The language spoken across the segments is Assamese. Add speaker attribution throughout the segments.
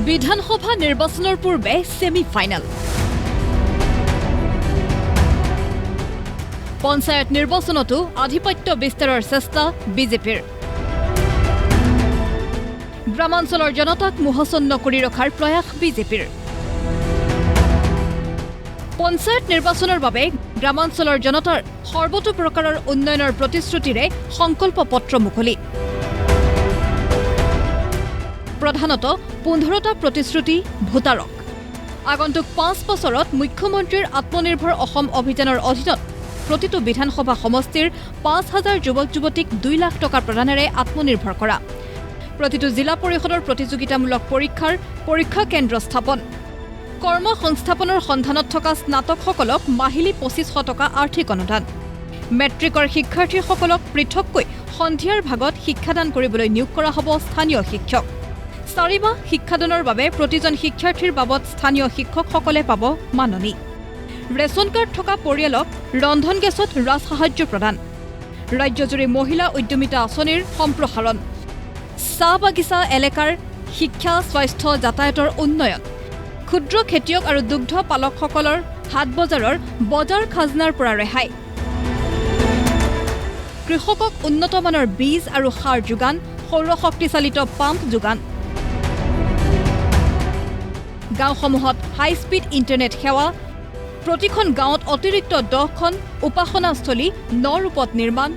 Speaker 1: বিধানসভা নিৰ্বাচনৰ পূৰ্বে সেমি ফাইনাল পঞ্চায়ত নিৰ্বাচনতো আধিপত্য বিস্তাৰৰ চেষ্টা বিজেপিৰ গ্ৰামাঞ্চলৰ জনতাক মোহাচন্ন কৰি ৰখাৰ প্ৰয়াস বিজেপিৰ পঞ্চায়ত নিৰ্বাচনৰ বাবে গ্ৰামাঞ্চলৰ জনতাৰ সৰ্বতো প্ৰকাৰৰ উন্নয়নৰ প্ৰতিশ্ৰুতিৰে সংকল্প পত্ৰ মুকলি প্ৰধানত 15টা প্ৰতিশ্ৰুতি ভোটাৰক আগন্তুক 5 বছৰত মুখ্যমন্ত্ৰীৰ আত্মনিৰ্ভৰ অসম অভিযানৰ অধীনত প্ৰতিটো বিধানসভা সমষ্টিৰ 5000 যুৱক যুৱতীক 2 লাখ টকা প্ৰদানেৰে আত্মনিৰ্ভৰ কৰা প্ৰতিটো জিলা পৰিষদৰ প্ৰতিযোগিতামূলক পৰীক্ষা কেন্দ্ৰ স্থাপন কৰ্ম সংস্থাপনৰ সন্ধানত থকা স্নাতকসকলক মাহিলী 2500 টকা আৰ্থিক অনুদান মেট্ৰিকৰ শিক্ষাৰ্থীসকলক পৃথককৈ সন্ধিয়াৰ ভাগত শিক্ষাদান কৰিবলৈ নিয়োগ কৰা হ'ব স্থানীয় শিক্ষক 4 মাহ শিক্ষাদানৰ বাবে প্ৰতিজন শিক্ষাৰ্থীৰ বাবদ স্থানীয় শিক্ষকসকলে পাব মাননি ৰেচন কাৰ্ড থকা পৰিয়ালক ৰন্ধন গেছত ৰাজসাহায্য প্ৰদান ৰাজ্যজুৰি মহিলা উদ্যমিতা আঁচনিৰ সম্প্ৰসাৰণ চাহ বাগিচা এলেকাৰ শিক্ষা স্বাস্থ্য যাতায়াতৰ উন্নয়ন ক্ষুদ্ৰ খেতিয়ক আৰু দুগ্ধ পালকসকলৰ হাট বজাৰৰ বজাৰ খাজনাৰ পৰা ৰেহাই কৃষকক উন্নত মানৰ বীজ আৰু সাৰ যোগান সৌৰ শক্তিচালিত পাম্প যোগান গাঁওসমূহত হাই স্পীড ইণ্টাৰনেট সেৱা প্ৰতিখন গাঁৱত অতিৰিক্ত 10খন উপাসনাস্থলী 9 ৰূপত নিৰ্মাণ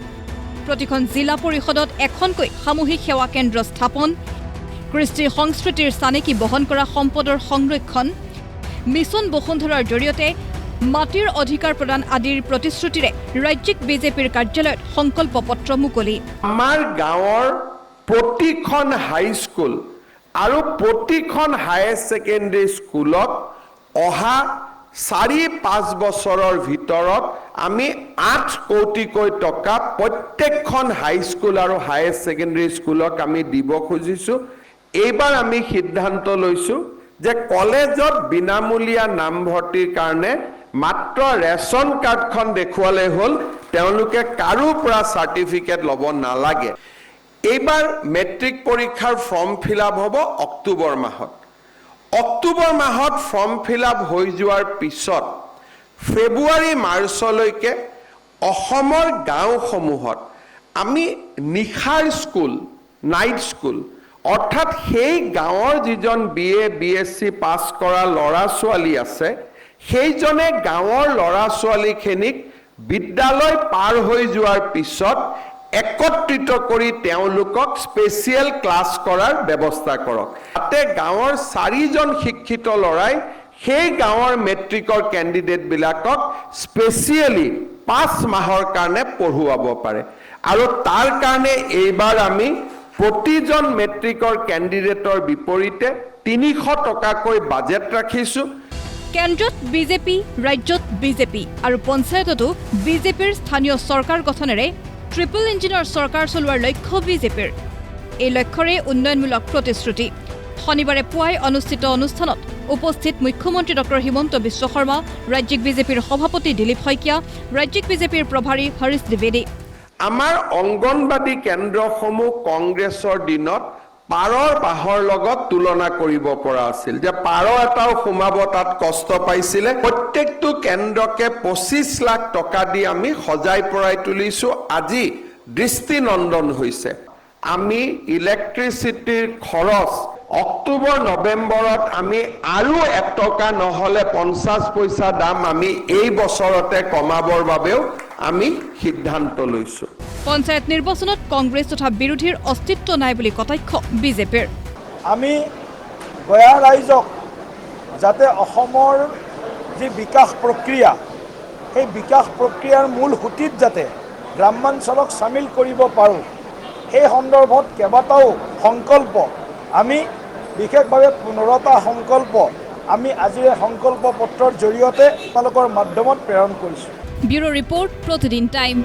Speaker 1: প্ৰতিখন জিলা পৰিষদত এখনকৈ সামূহিক সেৱা কেন্দ্ৰ স্থাপন কৃষ্টি সংস্কৃতিৰ চানেকি বহন কৰা সম্পদৰ সংৰক্ষণ মিছন বসুন্ধৰাৰ জৰিয়তে মাটিৰ অধিকাৰ প্ৰদান আদিৰ প্ৰতিশ্ৰুতিৰে ৰাজ্যিক বিজেপিৰ কাৰ্যালয়ত সংকল্প পত্ৰ মুকলি
Speaker 2: আমাৰ গাঁৱৰ প্ৰতিখন হাইস্কুল আৰু প্ৰতিখন হায়াৰ ছেকেণ্ডাৰী স্কুলত অহা 4-5 বছৰৰ ভিতৰত আমি 8 কোটিকৈ টকা প্ৰত্যেকখন হাইস্কুল আৰু হায়াৰ ছেকেণ্ডাৰী স্কুলক আমি দিব খুজিছো এইবাৰ আমি সিদ্ধান্ত লৈছো যে কলেজত বিনামূলীয়া নামভৰ্তিৰ কাৰণে মাত্ৰ ৰেচন কাৰ্ডখন দেখুৱালে হ'ল তেওঁলোকে কাৰো পৰা চাৰ্টিফিকেট ল'ব নালাগে এইবাৰ মেট্ৰিক পৰীক্ষাৰ ফৰ্ম ফিলআপ হ'ব অক্টোবৰ মাহত ফৰ্ম ফিলআপ হৈ যোৱাৰ পিছত ফেব্ৰুৱাৰী মাৰ্চলৈকে অসমৰ গাঁওসমূহত আমি নিশাৰ স্কুল নাইট স্কুল অৰ্থাৎ সেই গাঁৱৰ যিজন BA BSc পাছ কৰা ল'ৰা ছোৱালী আছে সেইজনে গাঁৱৰ ল'ৰা ছোৱালীখিনিক বিদ্যালয় পাৰ হৈ যোৱাৰ পিছত একত্ৰিত কৰি তেওঁলোকক স্পেচিয়েল ক্লাছ কৰাৰ ব্যৱস্থা কৰক তাতে গাঁৱৰ 4জন শিক্ষিত ল'ৰাই সেই গাঁৱৰ মেট্ৰিকৰ কেণ্ডিডেট বিলাকক স্পেচিয়েলি 5 মাহৰ কাৰণে পঢ়ুৱাব পাৰে আৰু তাৰ কাৰণে এইবাৰ আমি প্ৰতিজন মেট্ৰিকৰ কেণ্ডিডেটৰ বিপৰীতে 300 টকাকৈ বাজেট ৰাখিছো
Speaker 1: কেন্দ্ৰত বিজেপি ৰাজ্যত বিজেপি আৰু পঞ্চায়ততো বিজেপিৰ স্থানীয় চৰকাৰ গঠনেৰে ট্ৰিপল ইঞ্জিনৰ চৰকাৰ চলোৱাৰ লক্ষ্য বিজেপিৰ এই লক্ষ্যৰে উন্নয়নমূলক প্ৰতিশ্ৰুতি শনিবাৰে পুৱাই অনুষ্ঠিত অনুষ্ঠানত উপস্থিত মুখ্যমন্ত্ৰী ডক্টৰ হিমন্ত বিশ্ব শৰ্মা ৰাজ্যিক বিজেপিৰ সভাপতি দিলীপ শইকীয়া ৰাজ্যিক বিজেপিৰ প্ৰভাৰী হৰিশ দ্বিবেদী
Speaker 2: আমাৰ অংগনবাদী কেন্দ্ৰসমূহ কংগ্ৰেছৰ দিনত পাৰৰ বাহৰ লগত তুলনা কৰিব পৰা আছিল যে পাৰ এটাও সোমাব তাত কষ্ট পাইছিলে প্ৰত্যেকটো কেন্দ্ৰকে 25 লাখ টকা দি আমি সজাই পৰাই তুলিছো আজি দৃষ্টিনন্দন হৈছে আমি ইলেক্ট্ৰিচিটিৰ খৰচ অক্টোবৰ নৱেম্বৰত আমি আৰু 1 টকা নহলে 50 পইচা দাম আমি এই বছৰতে কমাবৰ বাবেও আমি সিদ্ধান্ত লৈছো
Speaker 1: পঞ্চায়ত নিৰ্বাচনত কংগ্ৰেছ তথা বিৰোধীৰ অস্তিত্ব নাই বুলি কটাক্ষ বিজেপিৰ
Speaker 3: আমি গয়া ৰাইজক যাতে অসমৰ যি বিকাশ প্ৰক্ৰিয়া সেই বিকাশ প্ৰক্ৰিয়াৰ মূল সুতিত যাতে গ্ৰামাঞ্চলক সামিল কৰিব পাৰোঁ সেই সন্দৰ্ভত কেইবাটাও সংকল্প আমি বিশেষভাৱে 15টা সংকল্প আমি আজিৰ সংকল্প পত্ৰৰ জৰিয়তে আপোনালোকৰ মাধ্যমত প্ৰেৰণ কৰিছোঁ
Speaker 1: ব্যুৰো ৰিপৰ্ট প্ৰতিদিন টাইম